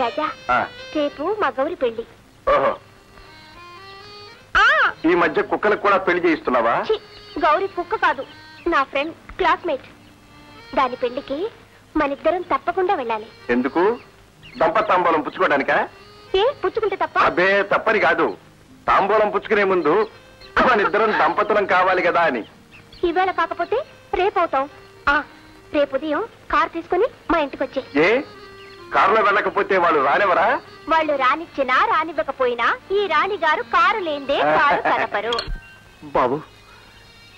రాజా రేపు మా గౌరి పెళ్లి. ఓహో, ఈ మధ్య కుక్కలకు కూడా పెళ్లి చేయిస్తున్నావా? గౌరి కుక్క కాదు, నా ఫ్రెండ్, క్లాస్మేట్. దాని పెళ్లికి మనిద్దరం తప్పకుండా వెళ్ళాలి. ఎందుకు? తాంబూలం పుచ్చుకోవడానికా? పుచ్చుకుంటే తప్ప? అబ్బే తప్పని కాదు, తాంబూలం పుచ్చుకునే ముందు మనిద్దరం దంపతులం కావాలి కదా అని. ఈవేళ కాకపోతే రేపు అవుతాం. రేపు ఉదయం కారు తీసుకుని మా ఇంటికి వచ్చే. ఏ కారులో వెళ్ళకపోతే వాళ్ళు రానివరా? వాళ్ళు రానిచ్చినా రానివ్వకపోయినా ఈ రాణిగారు కారు లేందే కారు కలపరు. బాబు,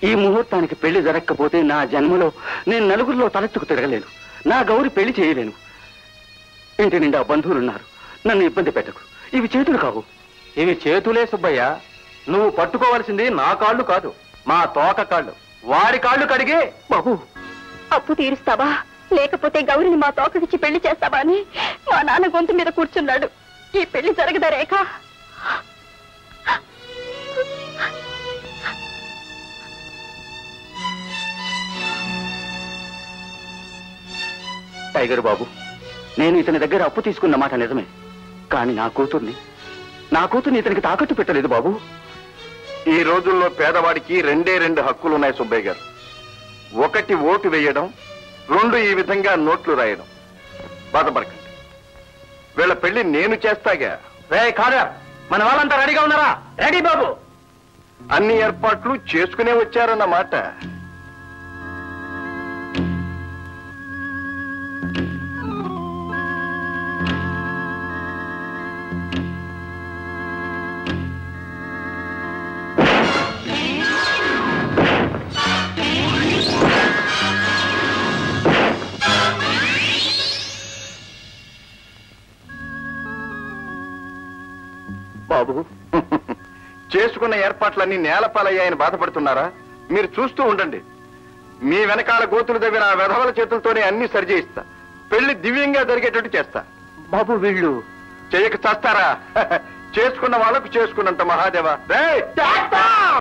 ఈ ముహూర్తానికి పెళ్లి జరగకపోతే నా జన్మలో నేను నలుగురిలో తలెత్తుకు తిరగలేను. నా గౌరి పెళ్లి చేయలేను. ఇంటి నిండా బంధువులున్నారు, నన్ను ఇబ్బంది పెట్టకు. ఇవి చేతులు కావు. ఇవి చేతులే సుబ్బయ్య. నువ్వు పట్టుకోవాల్సింది నా కాళ్ళు కాదు, మా తోక కాళ్ళు. వాడి కాళ్ళు కడిగే. బాబు, అప్పు తీరుస్తావా లేకపోతే గౌరిని మా తోకకిచ్చి పెళ్లి చేస్తావా అని మా నాన్న గొంతు మీద కూర్చున్నాడు. ఈ పెళ్లి జరగదా రేఖ? టైగర్ బాబు, నేను ఇతని దగ్గర అప్పు తీసుకున్న మాట నిజమే, కానీ నా కూతుర్ని ఇతనికి తాకట్టు పెట్టలేదు బాబు. ఈ రోజుల్లో పేదవాడికి రెండు హక్కులున్నాయి సుబ్బయ్య గారు. ఒకటి ఓటు వేయడం, రెండు ఈ విధంగా నోట్లు రాయడం. బాధపడకండి, వీళ్ళ పెళ్లి నేను చేస్తాగా. మన వాళ్ళంతా రెడీగా ఉన్నారా? రెడీ బాబు. అన్ని ఏర్పాట్లు చేసుకునే వచ్చారన్నమాట. బాబు, చేసుకున్న ఏర్పాట్లన్నీ నేలపాలయ్యాయని బాధపడుతున్నారా? మీరు చూస్తూ ఉండండి. మీ వెనకాల గోతులు దగ్గర ఆ వెధవల చేతులతోనే అన్ని సరిచేయిస్తా. పెళ్లి దివ్యంగా జరిగేటట్టు చేస్తా. బాబు, వీళ్ళు చేయక చేస్తారా? చేసుకున్న వాళ్ళకు చేసుకున్నంత మహాదేవా.